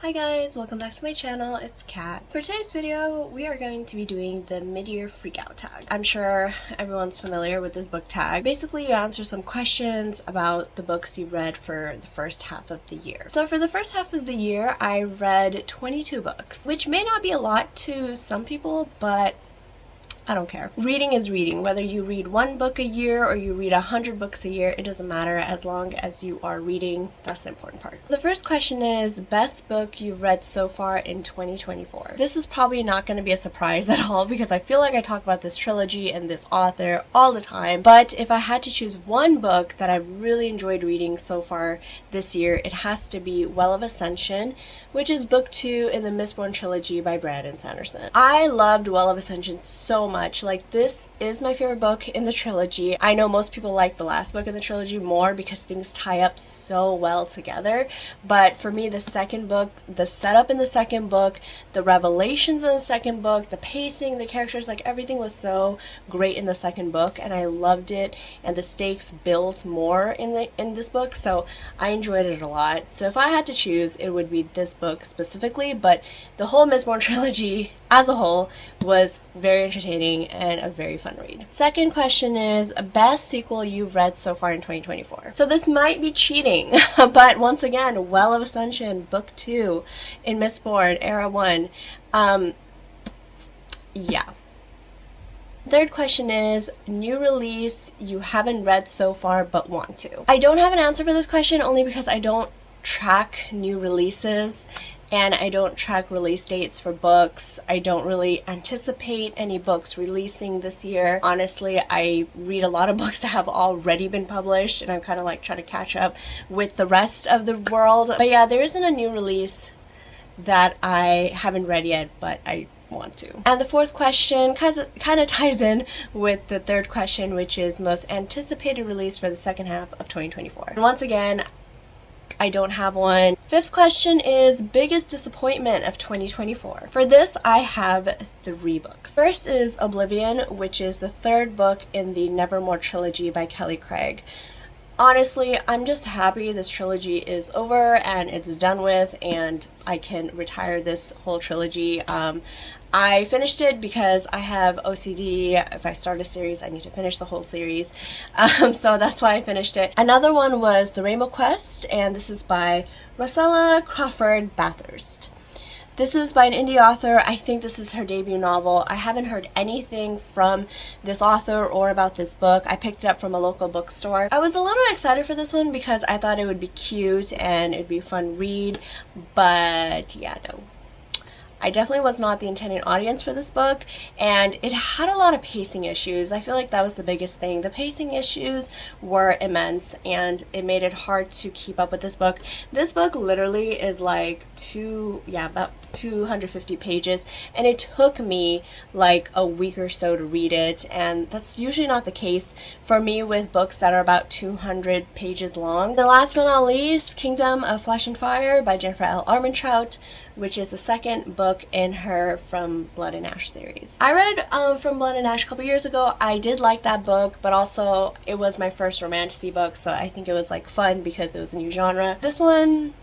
Hi guys, welcome back to my channel, it's Kat. For today's video, we are going to be doing the mid-year freakout tag. I'm sure everyone's familiar with this book tag. Basically, you answer some questions about the books you've read for the first half of the year. So for the first half of the year, I read 22 books, which may not be a lot to some people, but I don't care. Reading is reading. Whether you read one book a year or you read 100 books a year, it doesn't matter as long as you are reading. That's the important part. The first question is, best book you've read so far in 2024. This is probably not going to be a surprise at all because I feel like I talk about this trilogy and this author all the time. But if I had to choose one book that I've really enjoyed reading so far this year, it has to be Well of Ascension, which is book 2 in the Mistborn trilogy by Brandon Sanderson. I loved Well of Ascension so much. Like, this is my favorite book in the trilogy. I know most people like the last book in the trilogy more because things tie up so well together, but for me, the second book, the setup in the second book, the revelations in the second book, the pacing, the characters, like everything was so great in the second book, and I loved it, and the stakes built more in this book, so I enjoyed it a lot. So if I had to choose, it would be this book specifically, but the whole Mistborn trilogy as a whole was very entertaining and a very fun read. Second question is, best sequel you've read so far in 2024. So this might be cheating, but once again, Well of Ascension, book 2 in Mistborn, era 1. Yeah. Third question is, new release you haven't read so far but want to. I don't have an answer for this question only because I don't track new releases and I don't track release dates for books. I don't really anticipate any books releasing this year. Honestly, I read a lot of books that have already been published and I'm kind of like trying to catch up with the rest of the world. But yeah, there isn't a new release that I haven't read yet, but I want to. And the fourth question kind of ties in with the third question, which is most anticipated release for the second half of 2024. And once again, I don't have one. Fifth question is biggest disappointment of 2024. For this, I have 3 books. First is Oblivion, which is the third book in the Nevermore trilogy by Kelly Craig. Honestly, I'm just happy this trilogy is over and it's done with and I can retire this whole trilogy. I finished it because I have OCD. If I start a series, I need to finish the whole series. So that's why I finished it. Another one was The Rainbow Quest, and this is by Rosella Crawford Bathurst. This is by an indie author. I think this is her debut novel. I haven't heard anything from this author or about this book. I picked it up from a local bookstore. I was a little excited for this one because I thought it would be cute and it'd be a fun read, but yeah, no. I definitely was not the intended audience for this book, and it had a lot of pacing issues. I feel like that was the biggest thing. The pacing issues were immense, and it made it hard to keep up with this book. This book literally is like about 250 pages, and it took me like a week or so to read it, and that's usually not the case for me with books that are about 200 pages long. The last but not least, Kingdom of Flesh and Fire by Jennifer L. Armentrout, which is the second book in her From Blood and Ash series. I read From Blood and Ash a couple years ago. I did like that book, but also it was my first romantasy book, so I think it was like fun because it was a new genre. This one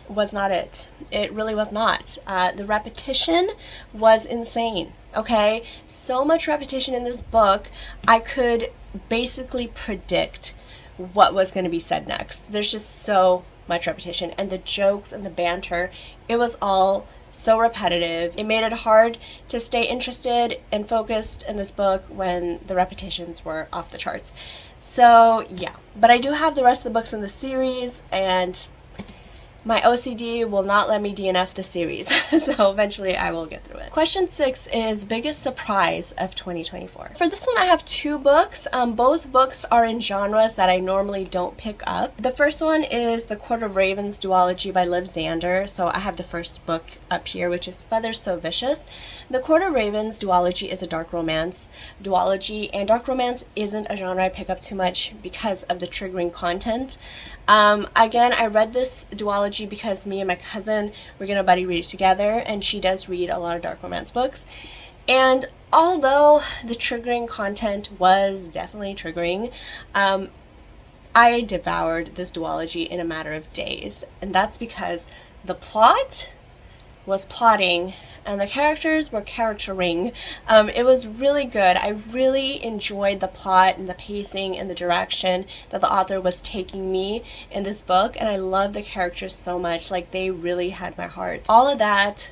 was not it. It really was not. The repetition was insane, okay? So much repetition in this book, I could basically predict what was going to be said next. There's just so much repetition, and the jokes and the banter, it was all so repetitive. It made it hard to stay interested and focused in this book when the repetitions were off the charts. So yeah, but I do have the rest of the books in the series, and my OCD will not let me DNF the series, so eventually I will get through it. Question 6 is biggest surprise of 2024. For this one, I have 2 books. Both books are in genres that I normally don't pick up. The first one is The Court of Ravens duology by Liv Zander. So I have the first book up here, which is Feathers So Vicious. The Court of Ravens duology is a dark romance duology, and dark romance isn't a genre I pick up too much because of the triggering content. Again, I read this duology because me and my cousin were gonna buddy read it together, and she does read a lot of dark romance books. And although the triggering content was definitely triggering, I devoured this duology in a matter of days, and that's because the plot was plotting and the characters were charactering. It was really good. I really enjoyed the plot and the pacing and the direction that the author was taking me in this book, and I love the characters so much. Like, they really had my heart. All of that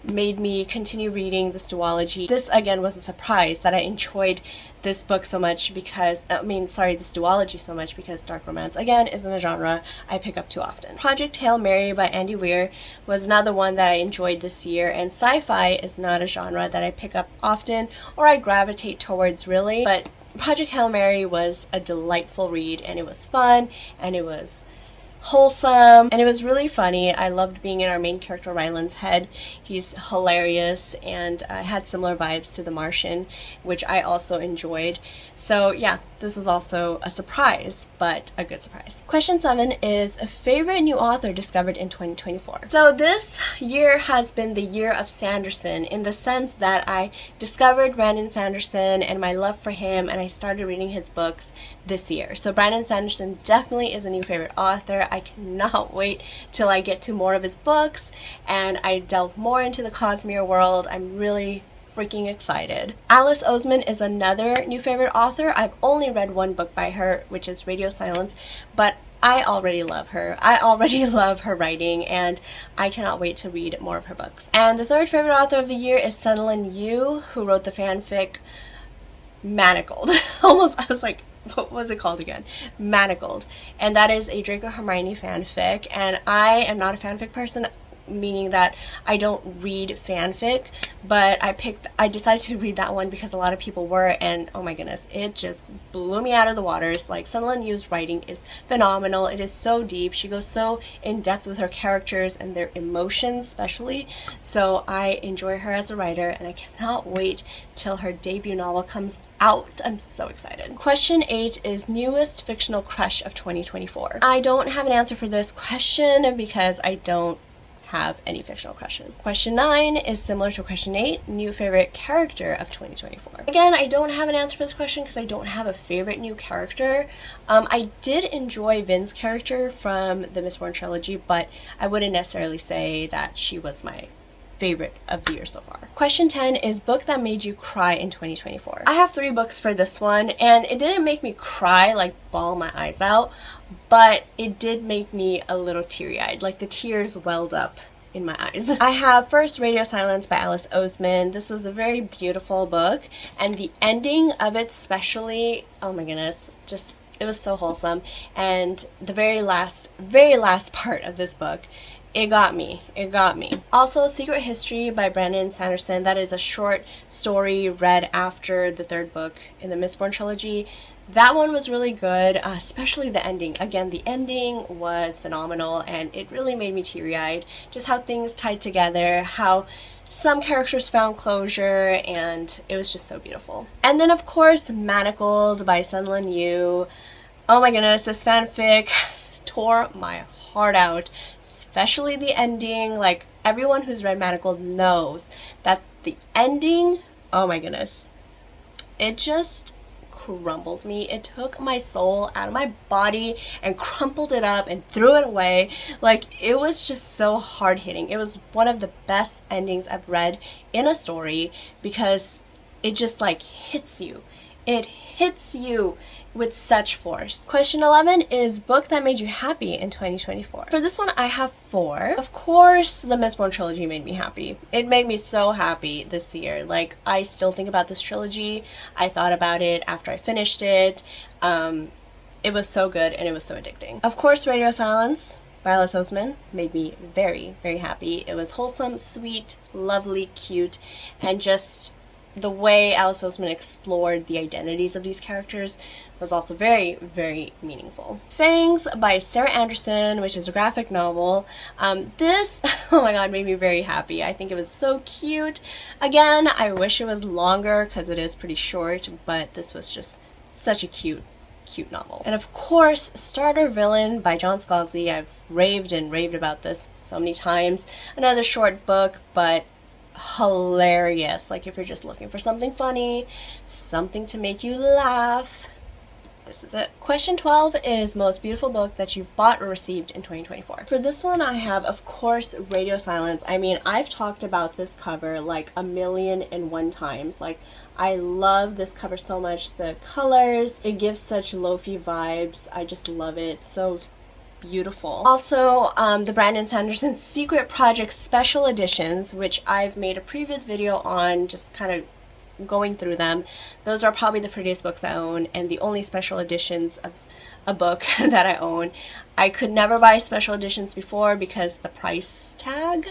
made me continue reading this duology. This again was a surprise that I enjoyed this book so much because, this duology so much, because dark romance again isn't a genre I pick up too often. Project Hail Mary by Andy Weir was another one that I enjoyed this year, and sci-fi is not a genre that I pick up often or I gravitate towards really, but Project Hail Mary was a delightful read, and it was fun, and it was wholesome, and it was really funny. I loved being in our main character Ryland's head. He's hilarious, and had similar vibes to The Martian, which I also enjoyed. So yeah, this was also a surprise, but a good surprise. Question 7 is a favorite new author discovered in 2024. So this year has been the year of Sanderson, in the sense that I discovered Brandon Sanderson and my love for him, and I started reading his books this year. So Brandon Sanderson definitely is a new favorite author. I cannot wait till I get to more of his books and I delve more into the Cosmere world. I'm really freaking excited. Alice Oseman is another new favorite author. I've only read one book by her, which is Radio Silence, but I already love her. I already love her writing, and I cannot wait to read more of her books. And the third favorite author of the year is Sunlin Yu, who wrote the fanfic Manacled. Almost, I was like, what was it called again? Manacled. And that is a Draco Hermione fanfic, and I am not a fanfic person, meaning that I don't read fanfic, but I decided to read that one because a lot of people were, and oh my goodness, it just blew me out of the waters. Like, Sunlin Yu's writing is phenomenal. It is so deep. She goes so in depth with her characters and their emotions especially. So I enjoy her as a writer, and I cannot wait till her debut novel comes out. I'm so excited. Question 8 is newest fictional crush of 2024. I don't have an answer for this question because I don't have any fictional crushes. Question 9 is similar to question 8, new favorite character of 2024. Again, I don't have an answer for this question because I don't have a favorite new character. I did enjoy Vin's character from the Mistborn trilogy, but I wouldn't necessarily say that she was my favorite of the year so far. Question 10 is book that made you cry in 2024. I have 3 books for this one, and it didn't make me cry, like bawl my eyes out, but it did make me a little teary-eyed. Like, the tears welled up in my eyes. I have first Radio Silence by Alice Oseman. This was a very beautiful book, and the ending of it especially, oh my goodness, just, it was so wholesome. And the very last part of this book, it got me. It got me. Also, Secret History by Brandon Sanderson. That is a short story read after the 3rd book in the Mistborn trilogy. That one was really good, especially the ending. Again, the ending was phenomenal, and it really made me teary-eyed. Just how things tied together, how some characters found closure, and it was just so beautiful. And then, of course, Manacled by Sunlin Yu. Oh my goodness, this fanfic tore my heart out. Especially the ending. Like, everyone who's read Manacled knows that the ending, oh my goodness, it just crumbled me. It took my soul out of my body and crumpled it up and threw it away. Like, it was just so hard-hitting. It was one of the best endings I've read in a story because it just, like, hits you. It hits you with such force. Question 11 is book that made you happy in 2024. For this one, I have 4. Of course, the Mistborn trilogy made me happy. It made me so happy this year. Like, I still think about this trilogy. I thought about it after I finished it. It was so good, and it was so addicting. Of course, Radio Silence by Alice Oseman made me very, very happy. It was wholesome, sweet, lovely, cute, and just the way Alice Oseman explored the identities of these characters was also very, very meaningful. Fangs by Sarah Anderson, which is a graphic novel. This, oh my god, made me very happy. I think it was so cute. Again, I wish it was longer because it is pretty short, but this was just such a cute novel. And of course, Starter Villain by John Scalzi. I've raved and raved about this so many times. Another short book, but hilarious. Like, if you're just looking for something funny, something to make you laugh, this is it. Question 12 is most beautiful book that you've bought or received in 2024. For this one, I have, of course, Radio Silence. I mean, I've talked about this cover like 1,000,001 times. Like, I love this cover so much. The colors, it gives such lo-fi vibes. I just love it. So beautiful. Also, the Brandon Sanderson Secret Project Special Editions, which I've made a previous video on, just kind of going through them. Those are probably the prettiest books I own and the only special editions of a book that I own. I could never buy special editions before because the price tag,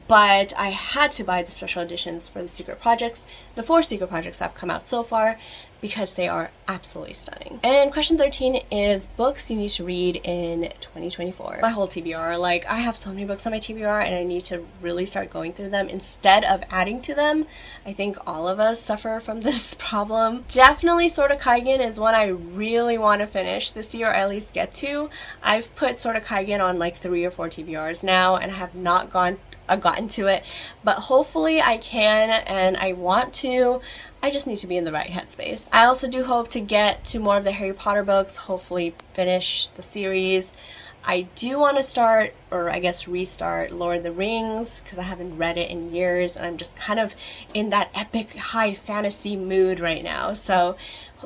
but I had to buy the special editions for the secret projects, the 4 secret projects that have come out so far, because they are absolutely stunning. And question 13 is books you need to read in 2024. My whole TBR, like, I have so many books on my TBR and I need to really start going through them instead of adding to them. I think all of us suffer from this problem. Definitely Sword of Kaigen is one I really want to finish this year, or at least get to. I've put Sword of Kaigen on like 3 or 4 TBRs now and I have not gotten to it, but hopefully I can, and I want to. I just need to be in the right headspace. I also do hope to get to more of the Harry Potter books, hopefully finish the series. I do want to start, or I guess restart, Lord of the Rings, because I haven't read it in years, and I'm just kind of in that epic high fantasy mood right now, so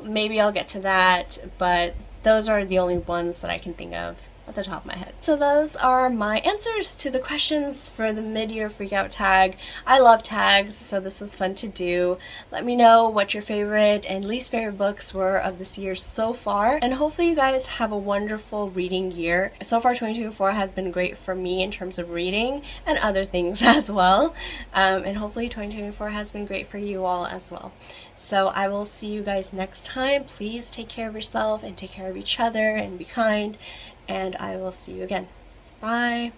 maybe I'll get to that, but those are the only ones that I can think of at the top of my head. So those are my answers to the questions for the mid-year freakout tag. I love tags, so this was fun to do. Let me know what your favorite and least favorite books were of this year so far, and hopefully you guys have a wonderful reading year. So far 2024 has been great for me in terms of reading and other things as well, and hopefully 2024 has been great for you all as well. So I will see you guys next time. Please take care of yourself and take care of each other and be kind, and I will see you again. Bye!